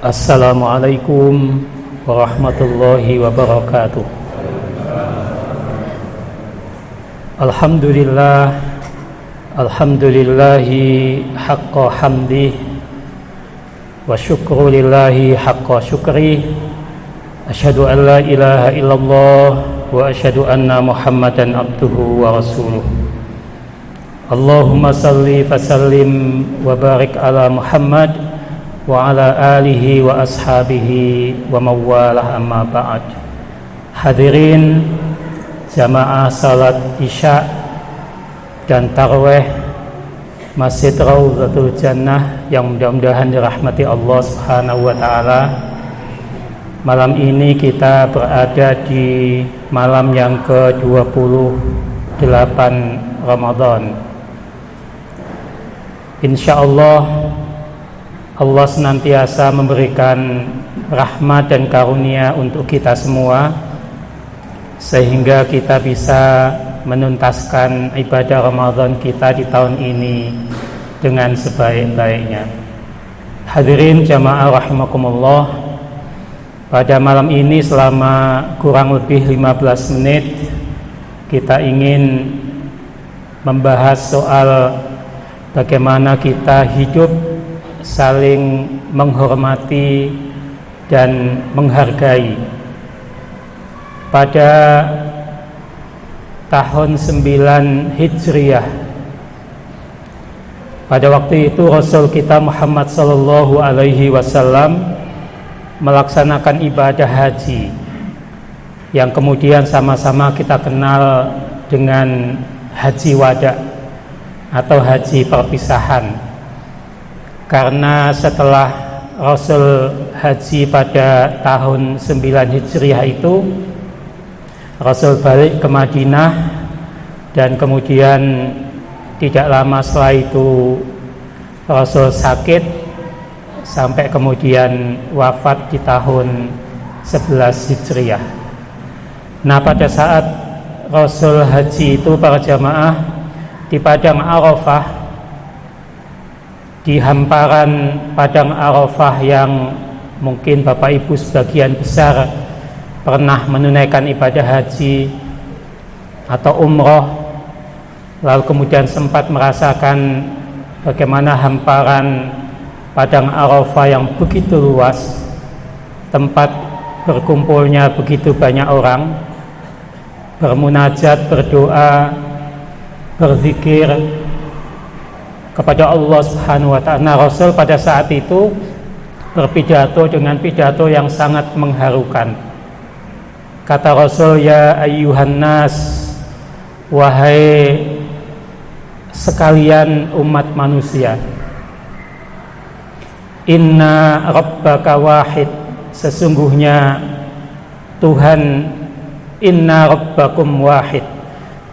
Assalamualaikum warahmatullahi wabarakatuh. Alhamdulillahi haqqa hamdih wa syukru lillahi haqqa syukri. Asyhadu an la ilaha illallah wa asyhadu anna Muhammadan abduhu wa rasuluh. Allahumma salli fasallim wa barik ala Muhammad wa ala alihi wa ashabihi wa mawalah, amma ba'd. Hadirin jamaah salat isya dan tarawih Masjid Raudhatul Jannah yang mudah-mudahan dirahmati Allah Subhanahu wa taala. Malam ini kita berada di malam yang ke-28 Ramadan. Insyaallah Allah senantiasa memberikan rahmat dan karunia untuk kita semua, sehingga kita bisa menuntaskan ibadah Ramadan kita di tahun ini dengan sebaik-baiknya. Hadirin jamaah rahimakumullah, pada malam ini selama kurang lebih 15 menit kita ingin membahas soal bagaimana kita hidup saling menghormati dan menghargai. Pada tahun 9 Hijriah, pada waktu itu Rasul kita Muhammad sallallahu alaihi wasallam melaksanakan ibadah haji yang kemudian sama-sama kita kenal dengan haji wada atau haji perpisahan. Karena setelah Rasul haji pada tahun 9 Hijriah itu, Rasul balik ke Madinah, dan kemudian tidak lama setelah itu Rasul sakit sampai kemudian wafat di tahun 11 Hijriah. Nah, pada saat Rasul haji itu, para jamaah, di Padang Arafah, di hamparan Padang Arafah yang mungkin Bapak Ibu sebagian besar pernah menunaikan ibadah haji atau umroh, lalu kemudian sempat merasakan bagaimana hamparan Padang Arafah yang begitu luas, tempat berkumpulnya begitu banyak orang, bermunajat, berdoa, berzikir kepada Allah Subhanahu wa ta'ala. Nah, Rasul pada saat itu berpidato dengan pidato yang sangat mengharukan. Kata Rasul, ya ayyuhan nas, wahai sekalian umat manusia, inna rabbaka wahid, sesungguhnya Tuhan, inna rabbakum wahid,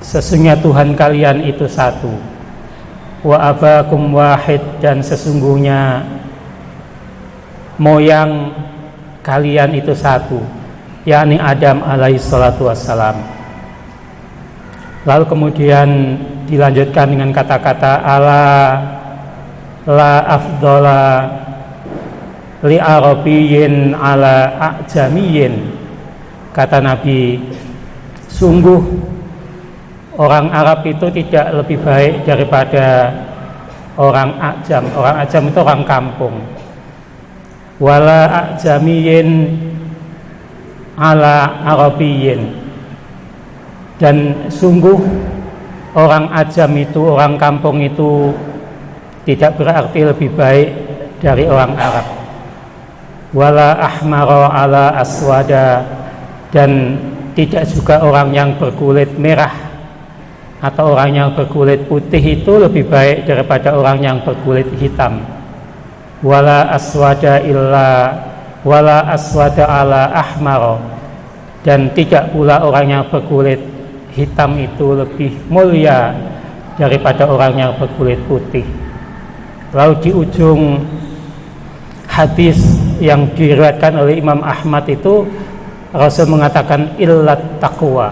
sesungguhnya Tuhan kalian itu satu, wa abakum wahid, dan sesungguhnya moyang kalian itu satu, yakni Adam alaihi salatu wassalam. Lalu kemudian dilanjutkan dengan kata-kata ala la afdala li arabiyyin ala a'jamiyyin. Kata Nabi, sungguh orang Arab itu tidak lebih baik daripada orang Ajam. Orang Ajam itu orang kampung. Wala a'jamiyyin ala arabiyyin. Dan sungguh orang Ajam itu, orang kampung itu tidak berarti lebih baik dari orang Arab. Wala ahmara ala aswada, dan tidak juga orang yang berkulit merah atau orang yang berkulit putih itu lebih baik daripada orang yang berkulit hitam. Wala aswada ala ahmar, dan tidak pula orang yang berkulit hitam itu lebih mulia daripada orang yang berkulit putih. Lalu di ujung hadis yang diriwayatkan oleh Imam Ahmad itu, Rasul mengatakan illat taqwa,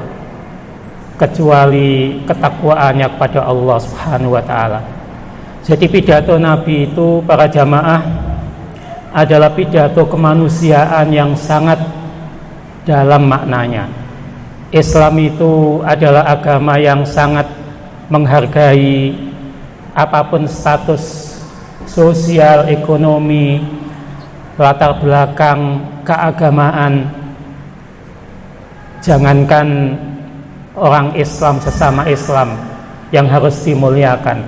kecuali ketakwaannya kepada Allah Subhanahu wa taala. Jadi pidato Nabi itu, para jamaah, adalah pidato kemanusiaan yang sangat dalam maknanya. Islam itu adalah agama yang sangat menghargai apapun status sosial, ekonomi, latar belakang keagamaan. Jangankan orang Islam sesama Islam yang harus dimuliakan,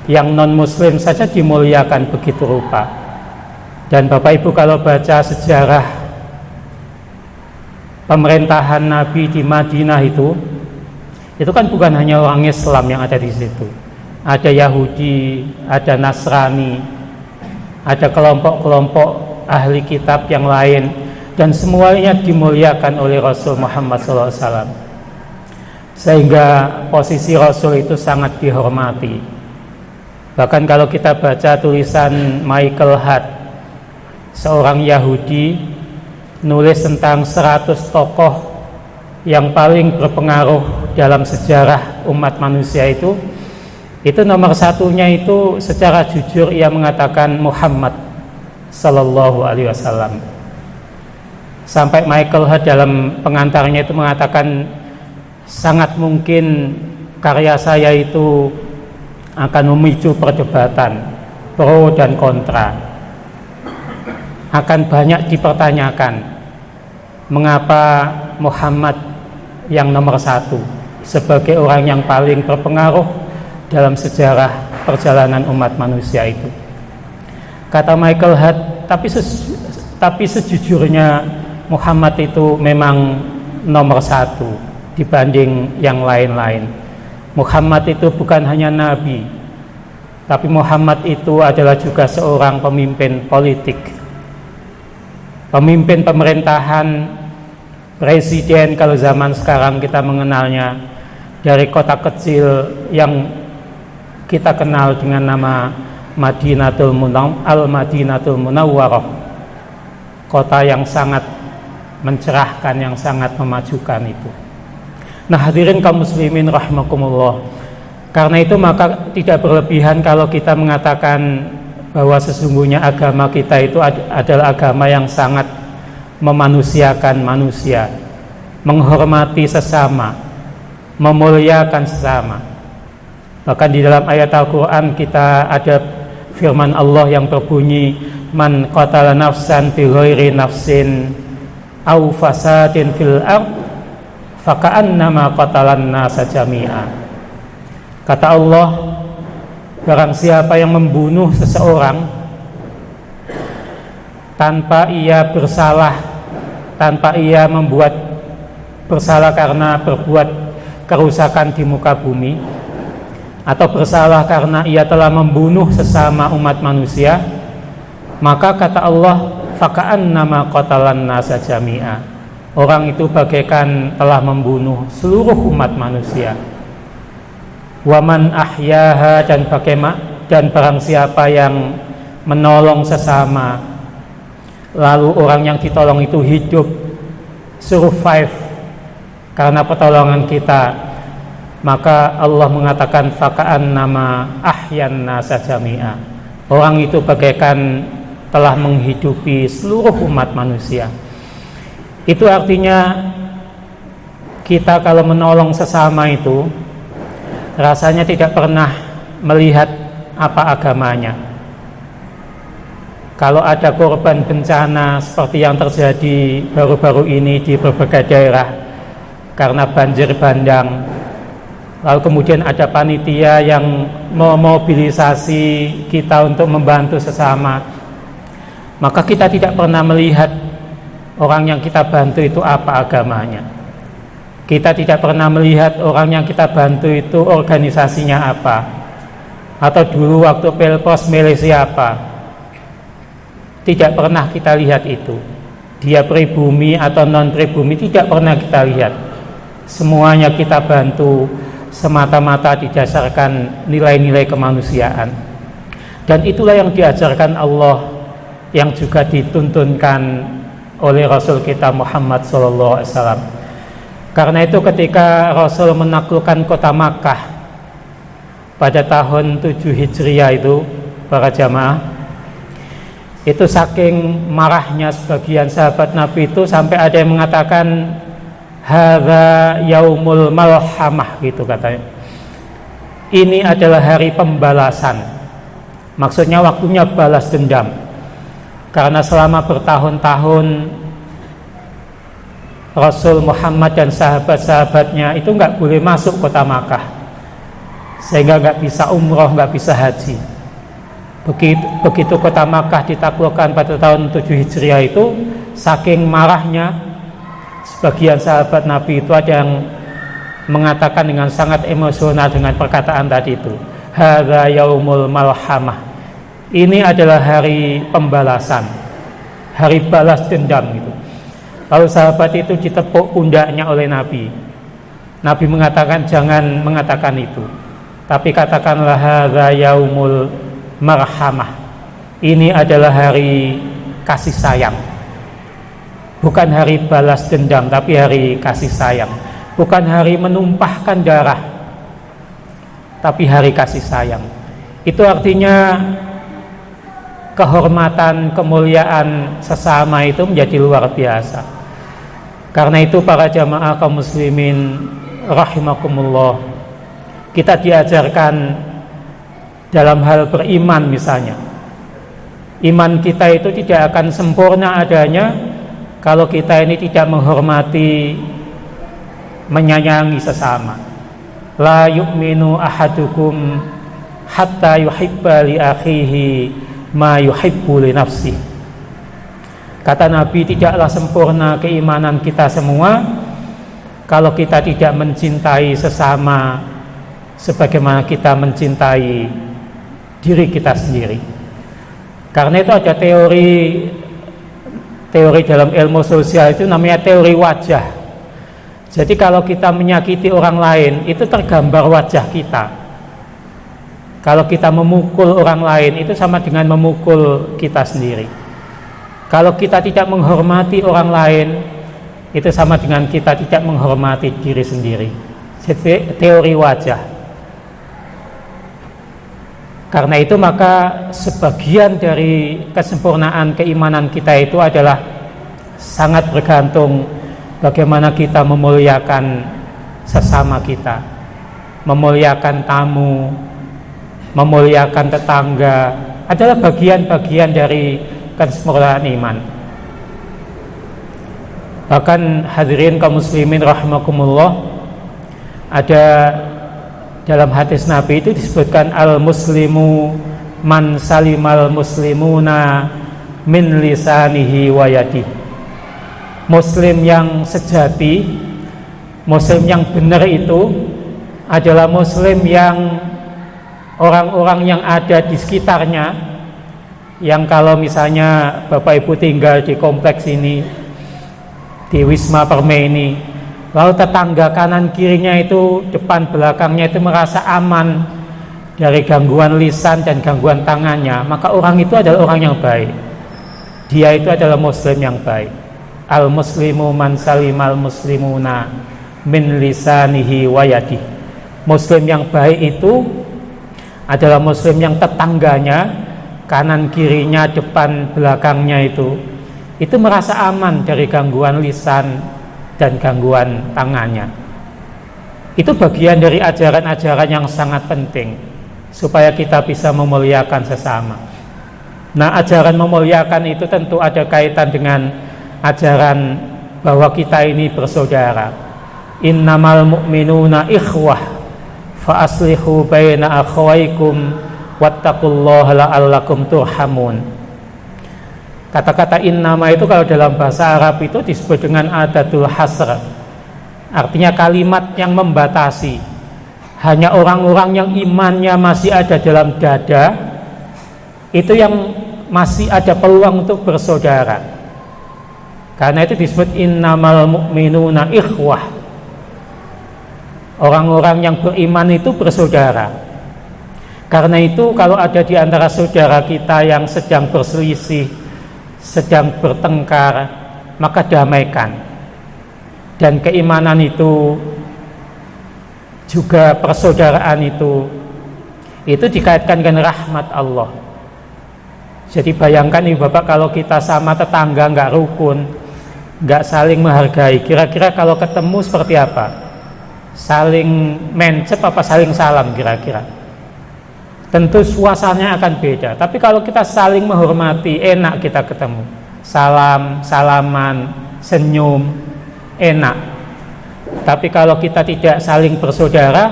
yang non-muslim saja dimuliakan begitu rupa. Dan Bapak Ibu kalau baca sejarah pemerintahan Nabi di Madinah itu kan bukan hanya orang Islam yang ada di situ. Ada Yahudi, ada Nasrani, ada kelompok-kelompok ahli kitab yang lain, dan semuanya dimuliakan oleh Rasul Muhammad SAW. Sehingga posisi Rasul itu sangat dihormati. Bahkan kalau kita baca tulisan Michael Hart, seorang Yahudi, nulis tentang 100 tokoh yang paling berpengaruh dalam sejarah umat manusia itu nomor satunya itu secara jujur ia mengatakan Muhammad Sallallahu Alaihi Wasallam. Sampai Michael Hart dalam pengantarnya itu mengatakan sangat mungkin karya saya itu akan memicu perdebatan pro dan kontra. Akan banyak dipertanyakan mengapa Muhammad yang nomor satu sebagai orang yang paling berpengaruh dalam sejarah perjalanan umat manusia itu. Kata Michael Hart, tapi sejujurnya Muhammad itu memang nomor satu dibanding yang lain-lain. Muhammad itu bukan hanya nabi, tapi Muhammad itu adalah juga seorang pemimpin politik, pemimpin pemerintahan, presiden kalau zaman sekarang kita mengenalnya, dari kota kecil yang kita kenal dengan nama Madinatul Munawwarah, kota yang sangat mencerahkan, yang sangat memajukan itu. Nah, hadirin kaum muslimin rahimakumullah, karena itu maka tidak berlebihan kalau kita mengatakan bahwa sesungguhnya agama kita itu adalah agama yang sangat memanusiakan manusia, menghormati sesama, memuliakan sesama. Bahkan di dalam ayat Al-Quran kita ada firman Allah yang berbunyi, man qatala nafsan bi ghairi nafsin aw fasadin fil ard faka'annama qatalan nasa jami'a. Kata Allah, barang siapa yang membunuh seseorang tanpa ia bersalah, tanpa ia membuat bersalah karena berbuat kerusakan di muka bumi, atau bersalah karena ia telah membunuh sesama umat manusia, maka kata Allah, faka'annama qatalan nasa jami'a, orang itu bagaikan telah membunuh seluruh umat manusia. Waman ahyaha, dan barang siapa yang menolong sesama, lalu orang yang ditolong itu hidup, survive karena pertolongan kita, maka Allah mengatakan faka'annama ahyan nasa jami'a, orang itu bagaikan telah menghidupi seluruh umat manusia. Itu artinya kita kalau menolong sesama itu rasanya tidak pernah melihat apa agamanya. Kalau ada korban bencana seperti yang terjadi baru-baru ini di berbagai daerah karena banjir bandang, lalu kemudian ada panitia yang memobilisasi kita untuk membantu sesama, maka kita tidak pernah melihat orang yang kita bantu itu apa agamanya. Kita tidak pernah melihat orang yang kita bantu itu organisasinya apa, atau dulu waktu Pilpres milih siapa. Tidak pernah kita lihat itu. Dia pribumi atau non pribumi tidak pernah kita lihat. Semuanya kita bantu semata-mata didasarkan nilai-nilai kemanusiaan. Dan itulah yang diajarkan Allah, yang juga dituntunkan oleh Rasul kita Muhammad SAW. Karena itu ketika Rasul menaklukkan kota Makkah pada tahun 7 Hijriah itu, para jamaah, Itu saking marahnya sebagian sahabat Nabi itu sampai ada yang mengatakan hadza yaumul malhamah gitu katanya. Ini adalah hari pembalasan. Maksudnya waktunya balas dendam. Karena selama bertahun-tahun Rasul Muhammad dan sahabat-sahabatnya itu nggak boleh masuk kota Makkah, sehingga nggak bisa umroh, nggak bisa haji. Begitu kota Makkah ditaklukkan pada tahun 7 Hijriah itu, saking marahnya sebagian sahabat Nabi itu ada yang mengatakan dengan sangat emosional dengan perkataan tadi itu, hadza yaumul malhamah. Ini adalah hari pembalasan, hari balas dendam gitu. Lalu sahabat itu ditepuk pundaknya oleh Nabi. Nabi mengatakan jangan mengatakan itu, tapi katakanlah hadza yaumul marhamah. Ini adalah hari kasih sayang. Bukan hari balas dendam, tapi hari kasih sayang. Bukan hari menumpahkan darah, tapi hari kasih sayang. Itu artinya kehormatan, kemuliaan sesama itu menjadi luar biasa. Karena itu para jamaah kaum muslimin rahimakumullah, kita diajarkan dalam hal beriman misalnya, iman kita itu tidak akan sempurna adanya kalau kita ini tidak menghormati, menyayangi sesama. La yu'minu ahadukum hatta yuhibba li akhihi ma yuhibbu li nafsi. Kata Nabi, tidaklah sempurna keimanan kita semua kalau kita tidak mencintai sesama sebagaimana kita mencintai diri kita sendiri. Karena itu ada teori dalam ilmu sosial itu namanya teori wajah. Jadi kalau kita menyakiti orang lain itu tergambar wajah kita. Kalau kita memukul orang lain itu sama dengan memukul kita sendiri. Kalau kita tidak menghormati orang lain itu sama dengan kita tidak menghormati diri sendiri. Jadi, teori wajah. Karena itu maka sebagian dari kesempurnaan keimanan kita itu adalah sangat bergantung bagaimana kita memuliakan sesama kita, memuliakan tamu, memuliakan tetangga, adalah bagian-bagian dari kesempurnaan iman. Bahkan hadirin kaum muslimin rahimakumullah, ada dalam hadis Nabi itu disebutkan al-muslimu man salimal muslimuna min lisanihi wa yadihi. Muslim yang sejati, muslim yang benar itu adalah muslim yang orang-orang yang ada di sekitarnya, yang kalau misalnya Bapak Ibu tinggal di kompleks ini, di Wisma Permai, lalu tetangga kanan kirinya itu, depan belakangnya itu merasa aman dari gangguan lisan dan gangguan tangannya, maka orang itu adalah orang yang baik. Dia itu adalah muslim yang baik. Al-muslimu man salimal muslimuna min lisanihi wa yadihi. Muslim yang baik itu adalah muslim yang tetangganya, kanan kirinya, depan belakangnya itu merasa aman dari gangguan lisan dan gangguan tangannya. Itu bagian dari ajaran-ajaran yang sangat penting supaya kita bisa memuliakan sesama. Nah, ajaran memuliakan itu tentu ada kaitan dengan ajaran bahwa kita ini bersaudara. Innamal mu'minuna ikhwah fa aslihu baina akhawaikum wattaqullaha la'allakum turhamun. Kata-kata innama itu kalau dalam bahasa Arab itu disebut dengan adatul hasr. Artinya kalimat yang membatasi. Hanya orang-orang yang imannya masih ada dalam dada itu yang masih ada peluang untuk bersaudara. Karena itu disebut innamal mu'minuna ikhwah. Orang-orang yang beriman itu bersaudara. Karena itu kalau ada di antara saudara kita yang sedang berselisih, sedang bertengkar, maka damaikan. Dan keimanan itu juga persaudaraan itu dikaitkan dengan rahmat Allah. Jadi bayangkan Ibu Bapak, kalau kita sama tetangga nggak rukun, nggak saling menghargai, kira-kira kalau ketemu seperti apa? Saling mencep apa saling salam kira-kira? Tentu suasananya akan beda. Tapi kalau kita saling menghormati, enak kita ketemu. Salam, salaman, senyum, enak. Tapi kalau kita tidak saling bersaudara,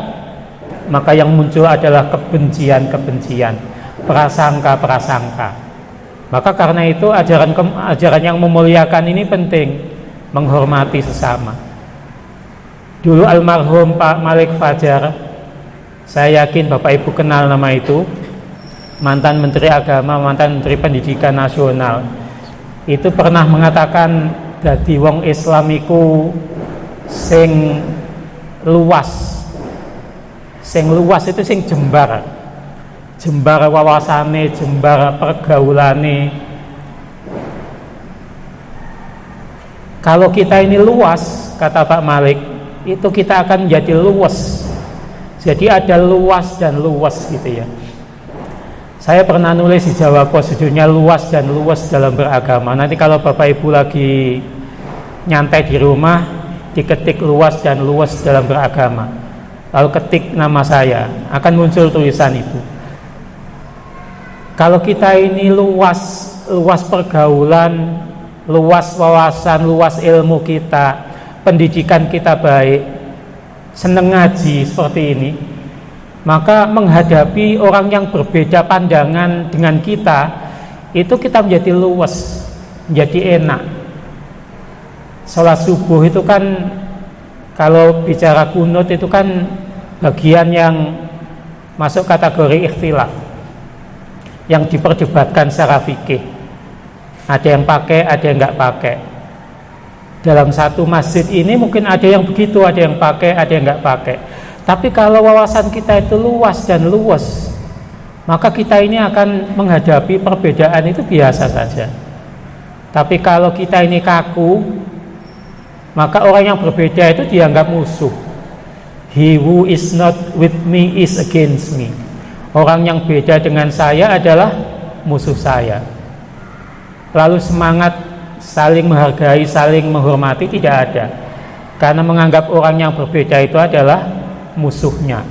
maka yang muncul adalah kebencian-kebencian, prasangka-prasangka. Maka karena itu ajaran yang memuliakan ini penting, menghormati sesama. Dulu almarhum Pak Malik Fajar, saya yakin Bapak Ibu kenal nama itu, mantan Menteri Agama, mantan Menteri Pendidikan Nasional. Itu pernah mengatakan, dadi wong Islamiku sing luas. Sing luas itu sing jembar wawasane, jembar pergaulane. Kalau kita ini luas, kata Pak Malik, itu kita akan menjadi luas. Jadi ada luas dan luas gitu ya. Saya pernah nulis di Jawa Pos, judulnya luas dan luas dalam beragama. Nanti kalau Bapak Ibu lagi nyantai di rumah, diketik luas dan luas dalam beragama, lalu ketik nama saya, akan muncul tulisan itu. Kalau kita ini luas pergaulan, luas wawasan, luas ilmu kita, pendidikan kita baik, seneng ngaji seperti ini, maka menghadapi orang yang berbeda pandangan dengan kita, itu kita menjadi luas, menjadi enak. Sholat subuh itu kan, kalau bicara kunut itu kan bagian yang masuk kategori ikhtilaf, yang diperdebatkan secara fikih. Ada yang pakai, ada yang nggak pakai. Dalam satu masjid ini mungkin ada yang begitu, ada yang pakai, ada yang nggak pakai. Tapi kalau wawasan kita itu luas dan luas, maka kita ini akan menghadapi perbedaan itu biasa saja. Tapi kalau kita ini kaku, maka orang yang berbeda itu dianggap musuh. He who is not with me is against me. Orang yang beda dengan saya adalah musuh saya. Lalu semangat saling menghargai, saling menghormati tidak ada, karena menganggap orang yang berbeda itu adalah musuhnya.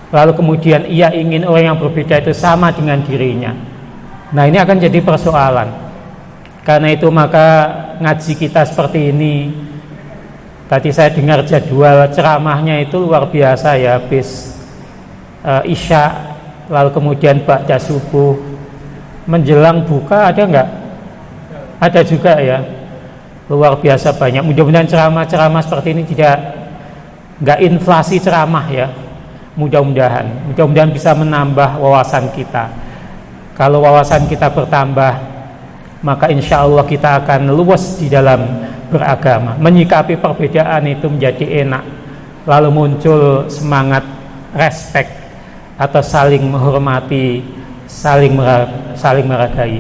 Lalu kemudian ia ingin orang yang berbeda itu sama dengan dirinya. Nah, ini akan jadi persoalan. Karena itu maka ngaji kita seperti ini. Tadi saya dengar jadwal ceramahnya itu luar biasa ya, habis Isya, lalu kemudian ba'da subuh, menjelang buka ada enggak? Ada juga ya, luar biasa banyak. Mudah-mudahan ceramah-ceramah seperti ini enggak inflasi ceramah ya. Mudah-mudahan bisa menambah wawasan kita. Kalau wawasan kita bertambah, maka insya Allah kita akan luas di dalam beragama. Menyikapi perbedaan itu menjadi enak. Lalu muncul semangat respect atau saling menghormati, saling menghargai.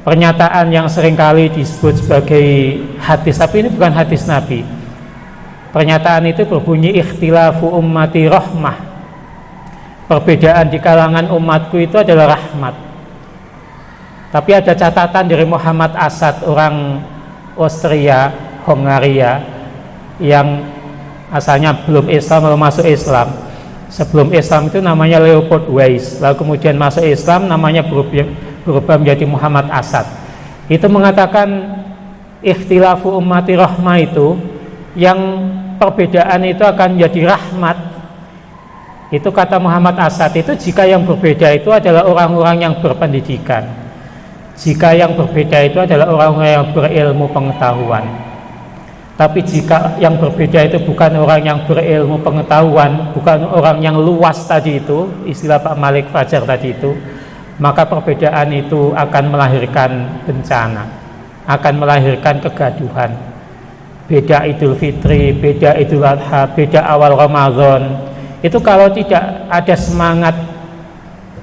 Pernyataan yang seringkali disebut sebagai hadis, tapi ini bukan hadis Nabi. Pernyataan itu berbunyi ikhtilafu ummati rahmah. Perbedaan di kalangan umatku itu adalah rahmat. Tapi ada catatan dari Muhammad Asad, orang Austria, Hongaria, yang asalnya belum Islam lalu masuk Islam. Sebelum Islam itu namanya Leopold Weiss, lalu kemudian masuk Islam namanya berubah menjadi Muhammad Asad. Itu mengatakan ikhtilafu ummati rahmah, itu yang perbedaan itu akan menjadi rahmat. Itu kata Muhammad Asad, itu jika yang berbeda itu adalah orang-orang yang berpendidikan, jika yang berbeda itu adalah orang-orang yang berilmu pengetahuan. Tapi jika yang berbeda itu bukan orang yang berilmu pengetahuan, bukan orang yang luas tadi itu, istilah Pak Malik Fajar tadi itu, maka perbedaan itu akan melahirkan bencana, akan melahirkan kegaduhan. Beda Idul Fitri, beda Idul Adha, beda awal Ramadan, itu kalau tidak ada semangat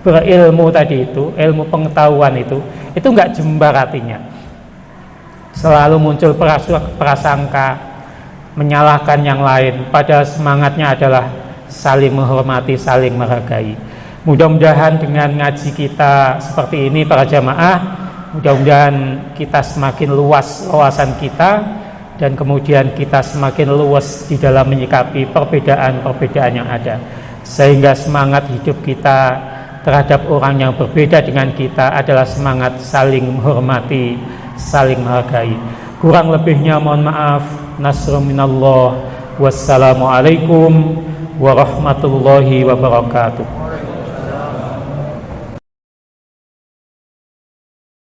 berilmu tadi itu, ilmu pengetahuan itu enggak jembar hatinya. Selalu muncul prasangka, menyalahkan yang lain, padahal semangatnya adalah saling menghormati, saling menghargai. Mudah-mudahan dengan ngaji kita seperti ini para jamaah, mudah-mudahan kita semakin luas wawasan kita dan kemudian kita semakin luas di dalam menyikapi perbedaan-perbedaan yang ada, sehingga semangat hidup kita terhadap orang yang berbeda dengan kita adalah semangat saling menghormati, saling menghargai. Kurang lebihnya mohon maaf. Nasrun minallah. Wassalamualaikum warahmatullahi wabarakatuh.